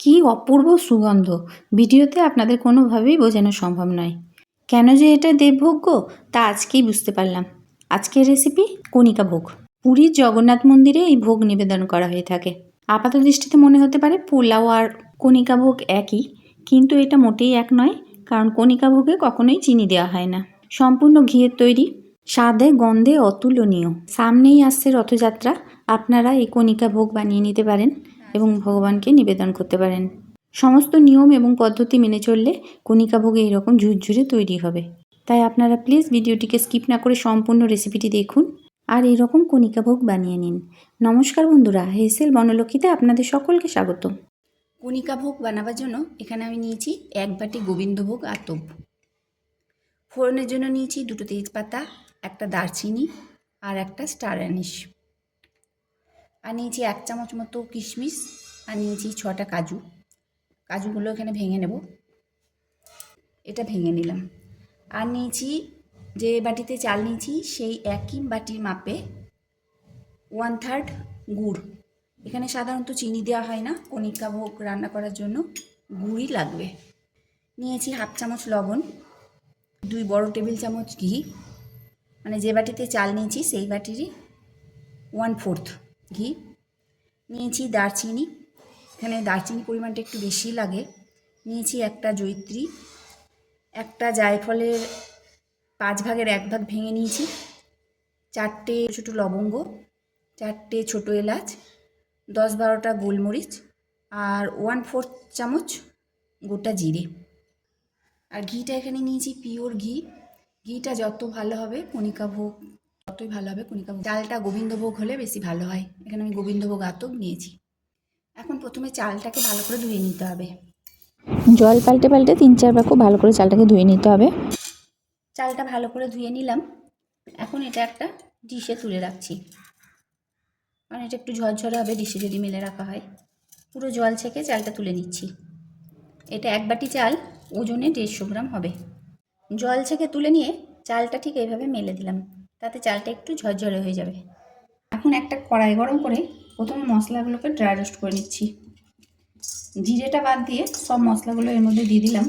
কি অপূর্ব সুগন্ধ! ভিডিওতে আপনাদের কোনোভাবেই বোঝানো সম্ভব নয়। কেন যে এটা দেবভোগ্য তা আজকেই বুঝতে পারলাম। আজকের রেসিপি কণিকা ভোগ। পুরীর জগন্নাথ মন্দিরে এই ভোগ নিবেদন করা হয়ে থাকে। আপাত দৃষ্টিতে মনে হতে পারে পোলাও আর কণিকা ভোগ একই, কিন্তু এটা মোটেই এক নয়, কারণ কণিকা ভোগে কখনোই চিনি দেওয়া হয় না। সম্পূর্ণ ঘিয়ের তৈরি, স্বাদে গন্ধে অতুলনীয়। সামনেই আসছে রথযাত্রা, আপনারা এই কণিকা ভোগ বানিয়ে নিতে পারেন এবং ভগবানকে নিবেদন করতে পারেন। সমস্ত নিয়ম এবং পদ্ধতি মেনে চললে কণিকা ভোগ এইরকম ঝুরঝুরে তৈরি হবে। তাই আপনারা প্লিজ ভিডিওটিকে স্কিপ না করে সম্পূর্ণ রেসিপিটি দেখুন আর এইরকম কণিকা ভোগ বানিয়ে নিন। নমস্কার বন্ধুরা, হেসেল বনলক্ষ্মীতে আপনাদের সকলকে স্বাগত। কণিকা ভোগ বানাবার জন্য এখানে আমি নিয়েছি 1 বাটি গোবিন্দভোগ আতপ। ফোড়নের জন্য নিয়েছি 2টো তেজপাতা, একটা দারচিনি আর একটা স্টার অ্যানিশ। আর নিয়েছি 1 চামচ মতো কিশমিশ, আর নিয়েছি 6টা কাজু। কাজুগুলো এখানে ভেঙে নেব, এটা ভেঙে নিলাম। আর নিয়েছি, যে বাটিতে চাল নিয়েছি সেই একই বাটির মাপে 1/3 গুড়। এখানে সাধারণত চিনি দেওয়া হয় না, কণিকা ভোগ রান্না করার জন্য গুড়ই লাগবে। নিয়েছি 1/2 চামচ লবণ, 2 বড় টেবিল চামচ ঘি, মানে যে বাটিতে চাল নিয়েছি সেই বাটিরই 1/4 ঘি। নিয়েছি দারচিনি, এখানে দারচিনি পরিমাণটা একটু বেশি লাগে। নিয়েছি একটা জয়িত্রী, একটা জায়ফলের 5 ভাগের 1 ভাগ ভেঙে নিয়েছি, 4টে ছোটো লবঙ্গ, 4টে ছোটো এলাচ, 10-12টা গোলমরিচ আর 1/4 চামচ গোটা জিরে। আর ঘিটা এখানে নিয়েছি পিওর ঘি। ঘিটা যত ভালো হবে কণিকা ভোগ ততই ভালো হবে। কণিকা ভোগ চালটা গোবিন্দভোগ হলে বেশি ভালো হয়। এখানে আমি গোবিন্দভোগ আতপ নিয়েছি। এখন প্রথমে চালটাকে ভালো করে ধুয়ে নিতে হবে। জল পাল্টে পাল্টে 3-4 বার খুব ভালো করে চালটাকে ধুয়ে নিতে হবে। চালটা ভালো করে ধুয়ে নিলাম। এখন এটা একটা ডিশে তুলে রাখছি, কারণ এটা একটু ঝরঝরে হবে ডিশে যদি মেলে রাখা হয়। পুরো জল ছেঁকে চালটা তুলে নিচ্ছি। এটা 1 বাটি চাল, ওজনে 150 গ্রাম হবে। জল ছেঁকে তুলে নিয়ে চালটা ঠিক এইভাবে মেলে দিলাম, তাতে চালটা একটু ঝরঝরে হয়ে যাবে। এখন একটা কড়াই গরম করে প্রথমে মশলাগুলোকে ড্রাই রোস্ট করে নিচ্ছি। জিরেটা বাদ দিয়ে সব মশলাগুলো এর মধ্যে দিয়ে দিলাম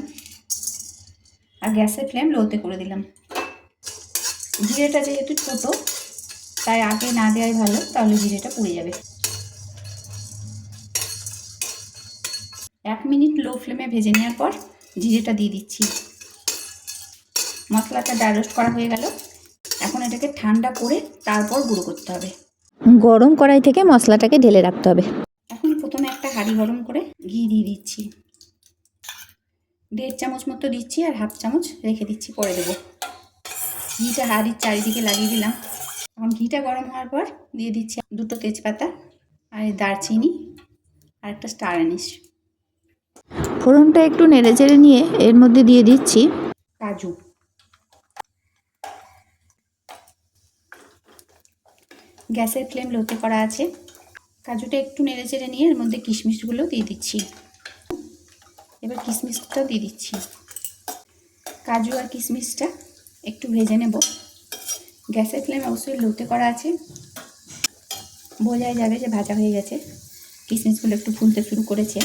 আর গ্যাসের ফ্লেম লোতে করে দিলাম। জিরেটা যেহেতু ছোট তাই আগে না দেওয়াই ভালো, তাহলে জিরেটা পুড়ে যাবে। 1 মিনিট লো ফ্লেমে ভেজে নেওয়ার পর জিরেটা দিয়ে দিচ্ছি। মশলাটা ড্রাই রোস্ট করা হয়ে গেল। এখন এটাকে ঠান্ডা করে তারপর গুঁড়ো করতে হবে। গরম কড়াই থেকে মশলাটাকে ঢেলে রাখতে হবে। এখন প্রথমে একটা হাঁড়ি গরম করে ঘি দিয়ে দিচ্ছি। 1.5 চামচ মতো দিচ্ছি আর 1/2 চামচ রেখে দিচ্ছি, পরে দেবো। ঘিটা হাঁড়ির চারিদিকে লাগিয়ে দিলাম। এখন ঘিটা গরম হওয়ার পর দিয়ে দিচ্ছি 2টো তেজপাতা আর দারচিনি আর একটা স্টার অ্যানিশ। ফোড়নটা একটু নেড়ে চেড়ে নিয়ে এর মধ্যে দিয়ে দিচ্ছি কাজু। গ্যাসের ফ্লেম লোতে করা আছে। কাজুটা একটু নেড়ে চেড়ে নিয়ে এর মধ্যে কিশমিশগুলো দিয়ে দিচ্ছি। এবার কিশমিশটাও দিয়ে দিচ্ছি। কাজু আর কিশমিশটা একটু ভেজে নেব। গ্যাসের ফ্লেম অবশ্যই লোতে করা আছে, বোঝাই যাবে যে ভাজা হয়ে গেছে। কিশমিশগুলো একটু ফুলতে শুরু করেছে।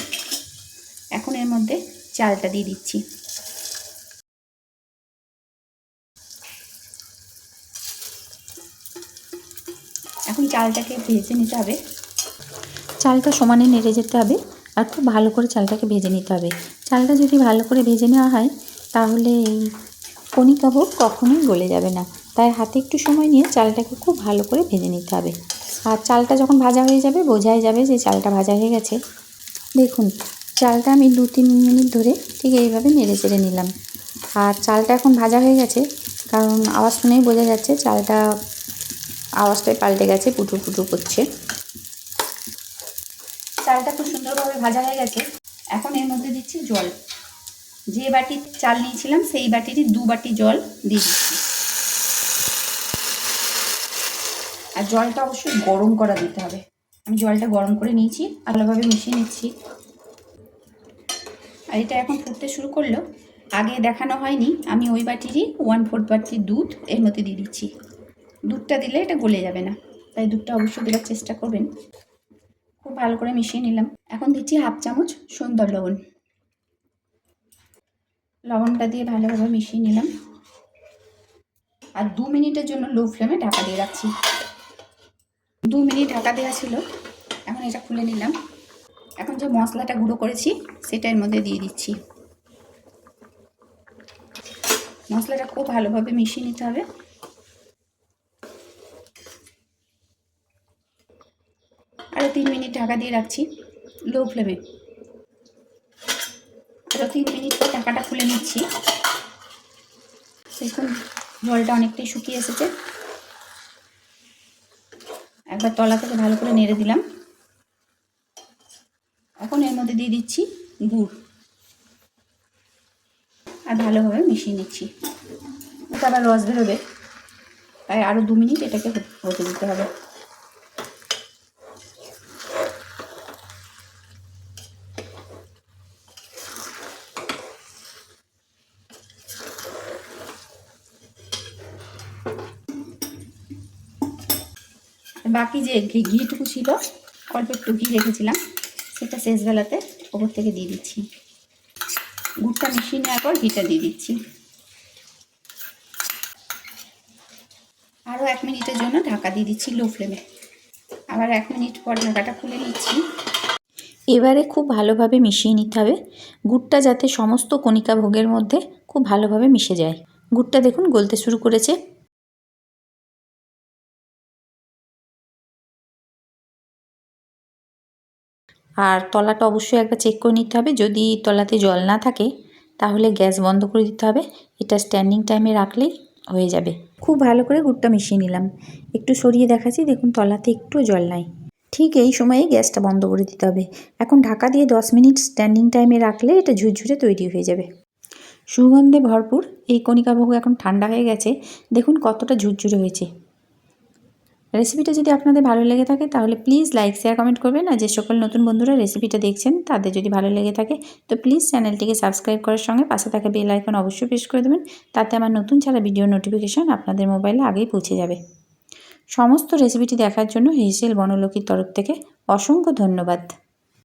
এখন এর মধ্যে চালটা দিয়ে দিচ্ছি। এখন চালটাকে ভেজে নিতে হবে। চালটা সমানে নেড়ে যেতে হবে আর খুব ভালো করে চালটাকে ভেজে নিতে হবে। চালটা যদি ভালো করে ভেজে নেওয়া হয় তাহলে এই কণিকা ভোগ কখনোই গলে যাবে না। তাই হাতে একটু সময় নিয়ে চালটাকে খুব ভালো করে ভেজে নিতে হবে। আর চালটা যখন ভাজা হয়ে যাবে বোঝাই যাবে যে চালটা ভাজা হয়ে গেছে। দেখুন, চালটা আমি 2-3 মিনিট ধরে ঠিক এইভাবে নেড়ে চেড়ে নিলাম। আর চালটা এখন ভাজা হয়ে গেছে, কারণ আওয়াজ শুনেই বোঝা যাচ্ছে চালটা আওয়াজটাই পাল্টে গেছে, পুটুর পুটুর করছে। চালটা খুব সুন্দরভাবে ভাজা হয়ে গেছে। এখন এর মধ্যে দিচ্ছি জল। যে বাটি চাল নিয়েছিলাম সেই বাটিরই 2 বাটি জল দিয়ে দিচ্ছি। আর জলটা অবশ্যই গরম করা দিতে হবে। আমি জলটা গরম করে নিয়েছি, ভালোভাবে মিশিয়ে নিচ্ছি। আর এটা এখন ফুটতে শুরু করলো। আগে দেখানো হয়নি, আমি ওই বাটিরই 1/4 বাটি দুধ এর মধ্যে দিয়ে দিচ্ছি। দুধটা দিলে এটা গলে যাবে না, তাই দুধটা অবশ্যই দেওয়ার চেষ্টা করবেন। খুব খুব ভালো করে মিশিয়ে নিলাম। এখন দিচ্ছি 1/2 চামচ সুন্দর লবণ। লবণটা দিয়ে ভালোভাবে মিশিয়ে নিলাম আর 2 মিনিটের জন্য লো ফ্লেমে ঢাকা দিয়ে রাখছি। 2 মিনিট ঢাকা দেওয়া ছিল, এখন এটা খুলে নিলাম। এখন যে মশলাটা গুঁড়ো করেছি সেটা এর মধ্যে দিয়ে দিচ্ছি। মশলাটা খুব ভালোভাবে মিশিয়ে নিতে হবে। আরও 3 মিনিট ঢাকা দিয়ে রাখছি লো ফ্লেমে। আরও 3 মিনিট পর ঢাকাটা খুলে নিচ্ছি। দেখুন জলটা অনেকটাই শুকিয়ে এসেছে। একবার তলা থেকে ভালো করে নেড়ে দিলাম। এখন এর মধ্যে দিয়ে দিচ্ছি গুড় আর ভালোভাবে মিশিয়ে নিচ্ছি। এটা আবার রস বেরোবে, তাই আরও 2 মিনিট এটাকে হতে দিতে হবে। বাকি যে ঘিটুকু ছিল, অল্প একটু ঘি রেখেছিলাম, সেটা শেষবেলাতে ওপর থেকে দিয়ে দিচ্ছি। গুড়টা মিশিয়ে নেওয়ার পর ঘিটা দিয়ে দিচ্ছি। আরও 1 মিনিটের জন্য ঢাকা দিয়ে দিচ্ছি লো ফ্লেমে। আবার 1 মিনিট পর ঢাকাটা খুলে নিচ্ছি। এবারে খুব ভালোভাবে মিশিয়ে নিতে হবে, গুড়টা যাতে সমস্ত কণিকা ভোগের মধ্যে খুব ভালোভাবে মিশে যায়। গুড়টা দেখুন গলতে শুরু করেছে। আর তলাটা অবশ্যই একবার চেক করে নিতে হবে, যদি তলাতে জল না থাকে তাহলে গ্যাস বন্ধ করে দিতে হবে। এটা স্ট্যান্ডিং টাইমে রাখলেই হয়ে যাবে। খুব ভালো করে গুড়টা মিশিয়ে নিলাম। একটু সরিয়ে দেখাচ্ছি, দেখুন তলাতে একটু জল নাই। ঠিক এই সময়ে গ্যাসটা বন্ধ করে দিতে হবে। এখন ঢাকা দিয়ে 10 মিনিট স্ট্যান্ডিং টাইমে রাখলে এটা ঝুরঝুরে তৈরি হয়ে যাবে। সুগন্ধে ভরপুর এই কণিকাভোগ এখন ঠান্ডা হয়ে গেছে, দেখুন কতটা ঝুরঝুরে হয়েছে। রেসিপিটা যদি আপনাদের ভালো লেগে থাকে তাহলে প্লিজ লাইক শেয়ার কমেন্ট করবেন। আর যে সকল নতুন বন্ধুরা রেসিপিটা দেখছেন তাদের যদি ভালো লেগে থাকে তো প্লিজ চ্যানেলটিকে সাবস্ক্রাইব করার সঙ্গে পাশে থাকা বেল আইকন অবশ্যই প্রেস করে দেবেন, তাতে আমার নতুন ছাড়া ভিডিও নোটিফিকেশান আপনাদের মোবাইলে আগেই পৌঁছে যাবে। সমস্ত রেসিপিটি দেখার জন্য হেসেল বনলক্ষ্মীর তরফ থেকে অসংখ্য ধন্যবাদ।